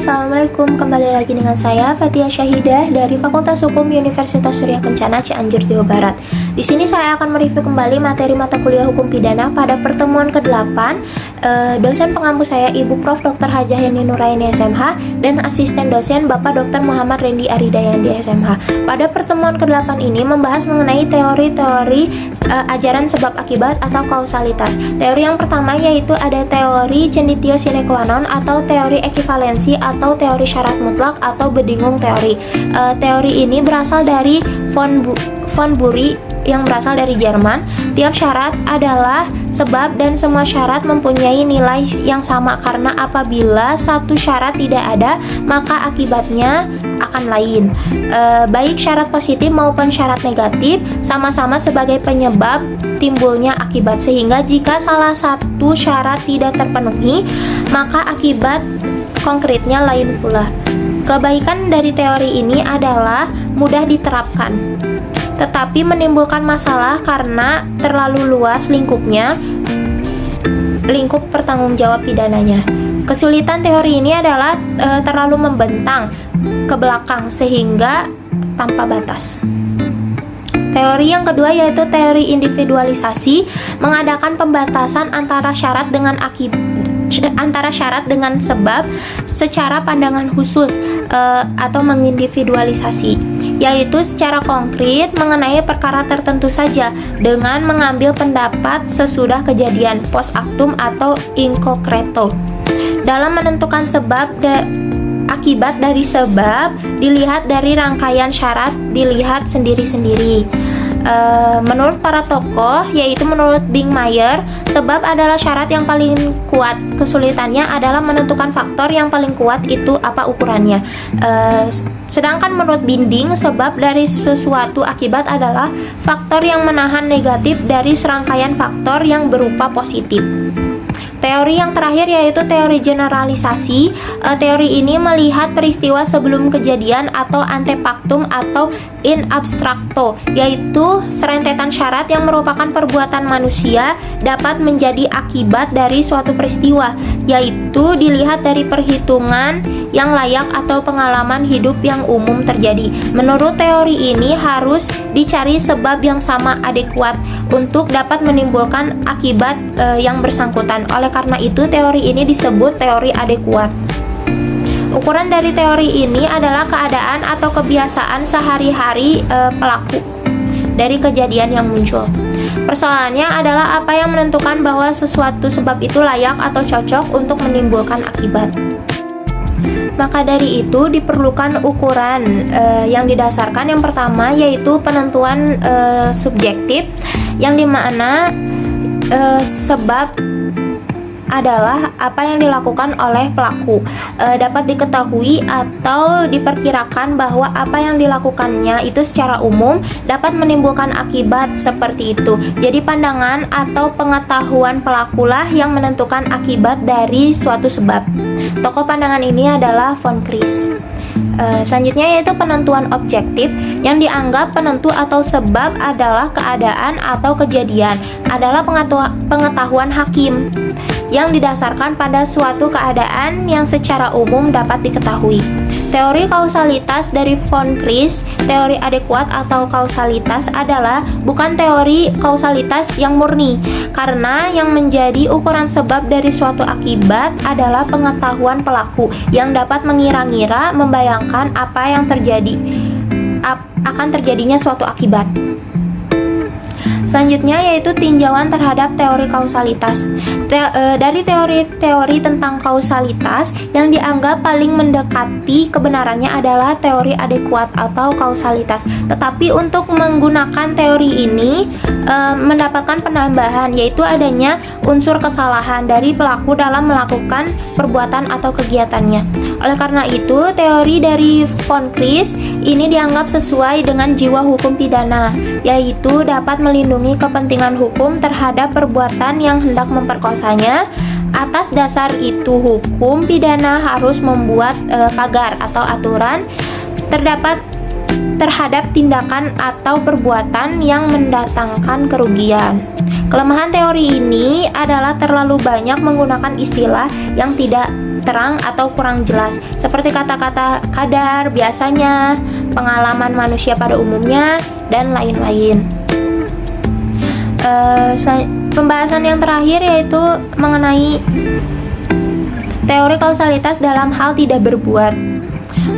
Assalamualaikum. Kembali lagi dengan saya Fathia Syahidah dari Fakultas Hukum Universitas Surya Kencana Cianjur, Jawa Barat. Di sini saya akan mereview kembali materi mata kuliah Hukum Pidana pada pertemuan ke-8. Dosen pengampu saya Ibu Prof. Dr. Hajah Yani Nuraini SMH dan asisten dosen Bapak Dr. Muhammad Rendi Aridayandi SMH. Pada pertemuan ke-8 ini membahas mengenai teori-teori ajaran sebab akibat atau kausalitas. Teori yang pertama yaitu ada teori cenitio sine qua non atau teori ekivalensi atau teori syarat mutlak atau bedingung teori. Teori ini berasal dari von Bury yang berasal dari Jerman. Tiap syarat adalah sebab dan semua syarat mempunyai nilai yang sama karena apabila satu syarat tidak ada maka akibatnya akan lain. Baik syarat positif maupun syarat negatif sama-sama sebagai penyebab timbulnya akibat, sehingga jika salah satu syarat tidak terpenuhi maka akibat konkretnya lain pula. Kebaikan dari teori ini adalah mudah diterapkan, tetapi menimbulkan masalah karena terlalu luas lingkup pertanggungjawab pidananya. Kesulitan teori ini adalah terlalu membentang ke belakang sehingga tanpa batas. Teori yang kedua yaitu teori individualisasi, mengadakan pembatasan antara syarat dengan sebab secara pandangan khusus atau mengindividualisasi, yaitu secara konkret mengenai perkara tertentu saja dengan mengambil pendapat sesudah kejadian post actum atau in concreto. Dalam menentukan sebab akibat dari sebab dilihat dari rangkaian syarat dilihat sendiri-sendiri. Menurut para tokoh, yaitu menurut Bingmeier, sebab adalah syarat yang paling kuat. Kesulitannya adalah menentukan faktor yang paling kuat itu apa ukurannya. Sedangkan menurut Binding, sebab dari sesuatu akibat adalah faktor yang menahan negatif dari serangkaian faktor yang berupa positif. Teori yang terakhir yaitu teori generalisasi. Teori ini melihat peristiwa sebelum kejadian atau antepactum atau in abstracto, yaitu serentetan syarat yang merupakan perbuatan manusia dapat menjadi akibat dari suatu peristiwa, yaitu dilihat dari perhitungan yang layak atau pengalaman hidup yang umum terjadi. Menurut teori ini harus dicari sebab yang sama adekuat untuk dapat menimbulkan akibat yang bersangkutan. Oleh karena itu teori ini disebut teori adekuat. Ukuran dari teori ini adalah keadaan atau kebiasaan sehari-hari pelaku dari kejadian yang muncul. Persoalannya adalah apa yang menentukan bahwa sesuatu sebab itu layak atau cocok untuk menimbulkan akibat. Maka dari itu diperlukan ukuran yang didasarkan yang pertama yaitu penentuan subjektif, yang dimana sebab adalah apa yang dilakukan oleh pelaku. Dapat diketahui atau diperkirakan bahwa apa yang dilakukannya itu secara umum dapat menimbulkan akibat seperti itu. Jadi pandangan atau pengetahuan pelakulah yang menentukan akibat dari suatu sebab. Tokoh pandangan ini adalah von Kris. Selanjutnya yaitu penentuan objektif, yang dianggap penentu atau sebab adalah keadaan atau kejadian, adalah pengetahuan hakim yang didasarkan pada suatu keadaan yang secara umum dapat diketahui. Teori kausalitas dari von Kris, teori adekuat atau kausalitas adalah bukan teori kausalitas yang murni, karena yang menjadi ukuran sebab dari suatu akibat adalah pengetahuan pelaku yang dapat mengira-ngira, membayangkan apa yang terjadi, akan terjadinya suatu akibat. Selanjutnya yaitu tinjauan terhadap teori kausalitas. Dari teori-teori tentang kausalitas yang dianggap paling mendekati kebenarannya adalah teori adekuat atau kausalitas. Tetapi untuk menggunakan teori ini mendapatkan penambahan, yaitu adanya unsur kesalahan dari pelaku dalam melakukan perbuatan atau kegiatannya. Oleh karena itu, teori dari von Kris ini dianggap sesuai dengan jiwa hukum pidana, yaitu dapat melindungi kepentingan hukum terhadap perbuatan yang hendak memperkosanya. Atas dasar itu, hukum pidana harus membuat pagar atau aturan terhadap tindakan atau perbuatan yang mendatangkan kerugian. Kelemahan teori ini adalah terlalu banyak menggunakan istilah yang tidak terang atau kurang jelas, seperti kata-kata kadar, biasanya, pengalaman manusia pada umumnya, dan lain-lain. Pembahasan yang terakhir yaitu mengenai teori kausalitas dalam hal tidak berbuat.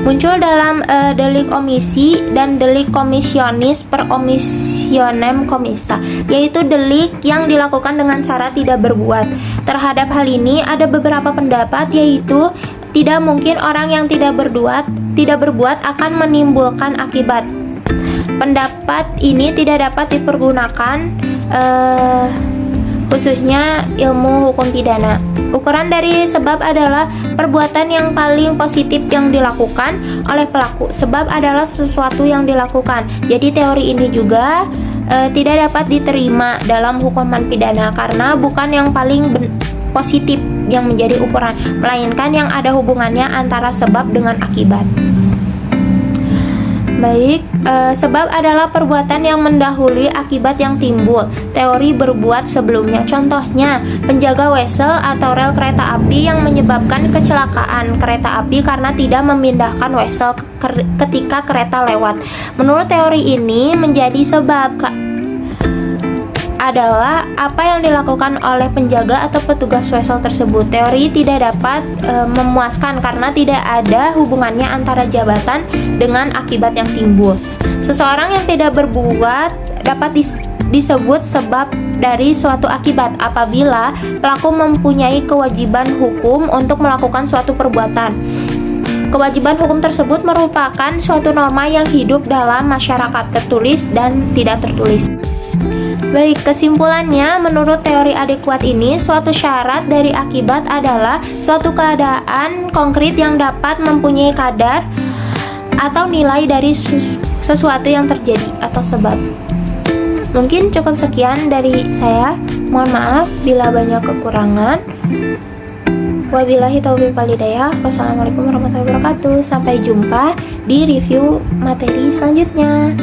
Muncul dalam delik omisi dan delik komisionis per omissionem commissa, yaitu delik yang dilakukan dengan cara tidak berbuat. Terhadap hal ini ada beberapa pendapat, yaitu tidak mungkin orang yang tidak berbuat akan menimbulkan akibat. Pendapat ini tidak dapat dipergunakan khususnya ilmu hukum pidana. Ukuran dari sebab adalah perbuatan yang paling positif yang dilakukan oleh pelaku. Sebab adalah sesuatu yang dilakukan. Jadi teori ini juga tidak dapat diterima dalam hukuman pidana karena bukan yang paling positif yang menjadi ukuran, melainkan yang ada hubungannya antara sebab dengan akibat. Baik, sebab adalah perbuatan yang mendahului akibat yang timbul. Teori berbuat sebelumnya. Contohnya, penjaga wesel atau rel kereta api yang menyebabkan kecelakaan kereta api karena tidak memindahkan wesel ketika kereta lewat. Menurut teori ini, menjadi sebab adalah apa yang dilakukan oleh penjaga atau petugas wesel tersebut. Teori tidak dapat memuaskan karena tidak ada hubungannya antara jabatan dengan akibat yang timbul. Seseorang yang tidak berbuat dapat disebut sebab dari suatu akibat apabila pelaku mempunyai kewajiban hukum untuk melakukan suatu perbuatan. Kewajiban hukum tersebut merupakan suatu norma yang hidup dalam masyarakat, tertulis dan tidak tertulis. Baik, kesimpulannya, menurut teori adekuat ini, suatu syarat dari akibat adalah suatu keadaan konkret yang dapat mempunyai kadar atau nilai dari sesuatu yang terjadi atau sebab. Mungkin cukup sekian dari saya. Mohon maaf bila banyak kekurangan. Wabillahi taufiq wal hidayah. Wassalamualaikum warahmatullahi wabarakatuh. Sampai jumpa di review materi selanjutnya.